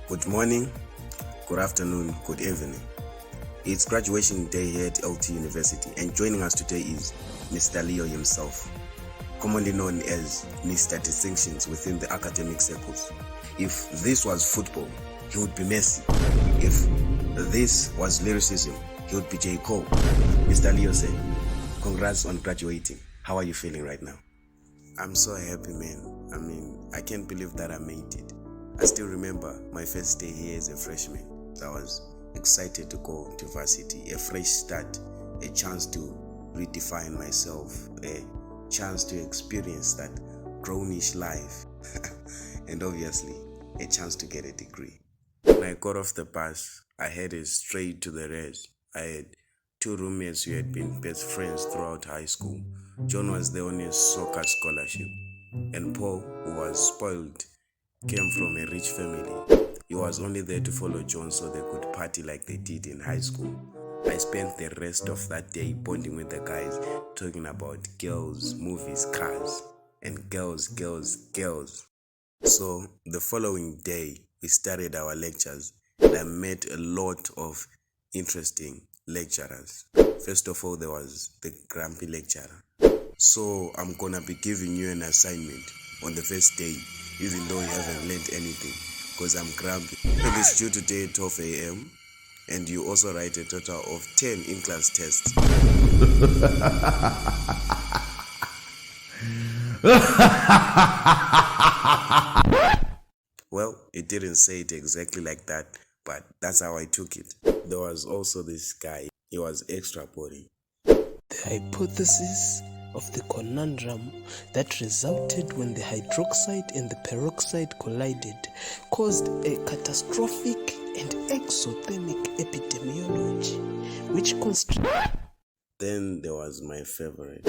Good morning, good afternoon, good evening. It's graduation day here at LT University, and joining us today is Mr. Leo himself, commonly known as Mr. Distinctions within the academic circles. If this was football, he would be Messi. If this was lyricism, he would be J. Cole. Mr. Leo said, congrats on graduating. How are you feeling right now? I'm so happy, man. I can't believe that I made it. I still remember my first day here as a freshman. I was excited to go to varsity, a fresh start, a chance to redefine myself, a chance to experience that grownish life, and obviously a chance to get a degree. When I got off the bus, I headed straight to the res. I had two roommates who had been best friends throughout high school. John was there on his soccer scholarship, and Paul, who was spoiled, came from a rich family. He was only there to follow John so they could party like they did in high school. I spent the rest of that day bonding with the guys, talking about girls, movies, cars, and girls. So the following day, we started our lectures, and I met a lot of interesting lecturers. First of all, there was the grumpy lecturer. So I'm gonna be giving you an assignment on the first day, even though you haven't learned anything, because I'm grumpy. It is due today at 12 a.m. and you also write a total of 10 in-class tests. Well, it didn't say it exactly like that, but that's how I took it. There was also this guy. He was extra boring. The hypothesis of the conundrum that resulted when the hydroxide and the peroxide collided caused a catastrophic and exothermic epidemiology, which constituted. Then there was my favorite.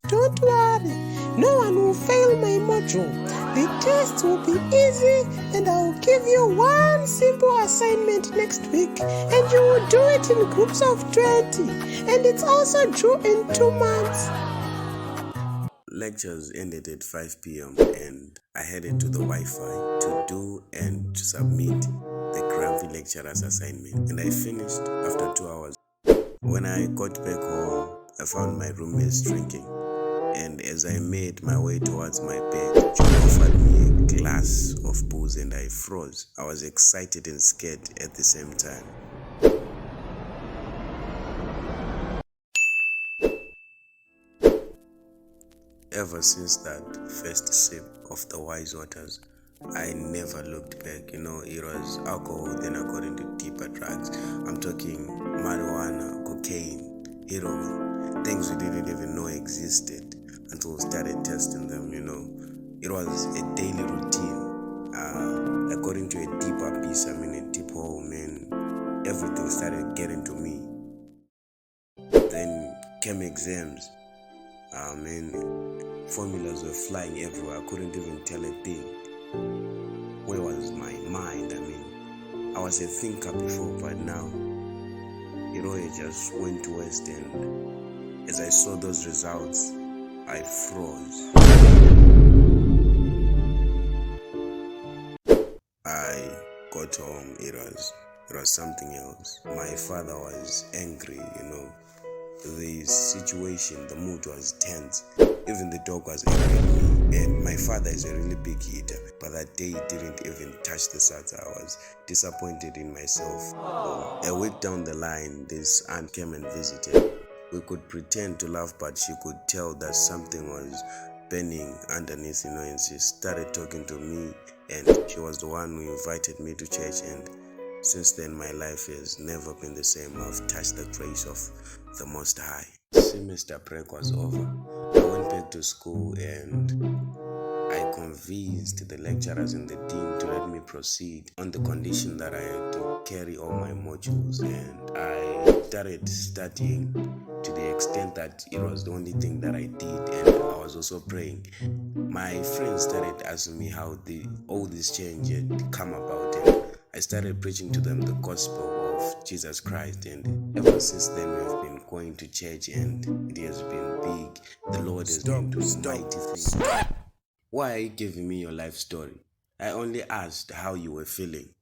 Don't worry, no one will fail my module. The test will be easy, and I will give you one simple assignment next week, and you will do it in groups of 20, and it's also due in 2 months. Lectures ended at 5 p.m. and I headed to the Wi-Fi to do and to submit the grumpy lecturer's assignment, and I finished after 2 hours. When I got back home, I found my roommates drinking, and as I made my way towards my bed, John offered me a glass of booze and I froze. I was excited and scared at the same time. Ever since that first sip of the wise waters, I never looked back. It was alcohol, then I got into deeper drugs. I'm talking marijuana, cocaine, heroin, things we didn't even know existed until we started testing them. It was a daily routine. I got into a deep abyss, a deep hole, man. Everything started getting to me. Then came exams. Formulas were flying everywhere. I couldn't even tell a thing. Where was my mind? I was a thinker before, but now, it just went to waste, and as I saw those results, I froze. I got home, it was something else. My father was angry, the situation, the mood was tense. Even the dog was angry at me, and my father is a really big eater, but that day he didn't even touch the salsa. I was disappointed in myself. A week down the line, this aunt came and visited. We could pretend to laugh, but she could tell that something was burning underneath, and she started talking to me, and she was the one who invited me to church, and since then my life has never been the same. I've touched the grace of the Most High. Semester break was over. I went back to school and I convinced the lecturers and the dean to let me proceed on the condition that I had to carry all my modules, and I started studying to the extent that it was the only thing that I did, and I was also praying. My friends started asking me how all this change had come about, and I started preaching to them the gospel of Jesus Christ, and ever since then we have been going to church, and it has been big. The Lord has been doing mighty things. Why are you giving me your life story? I only asked how you were feeling.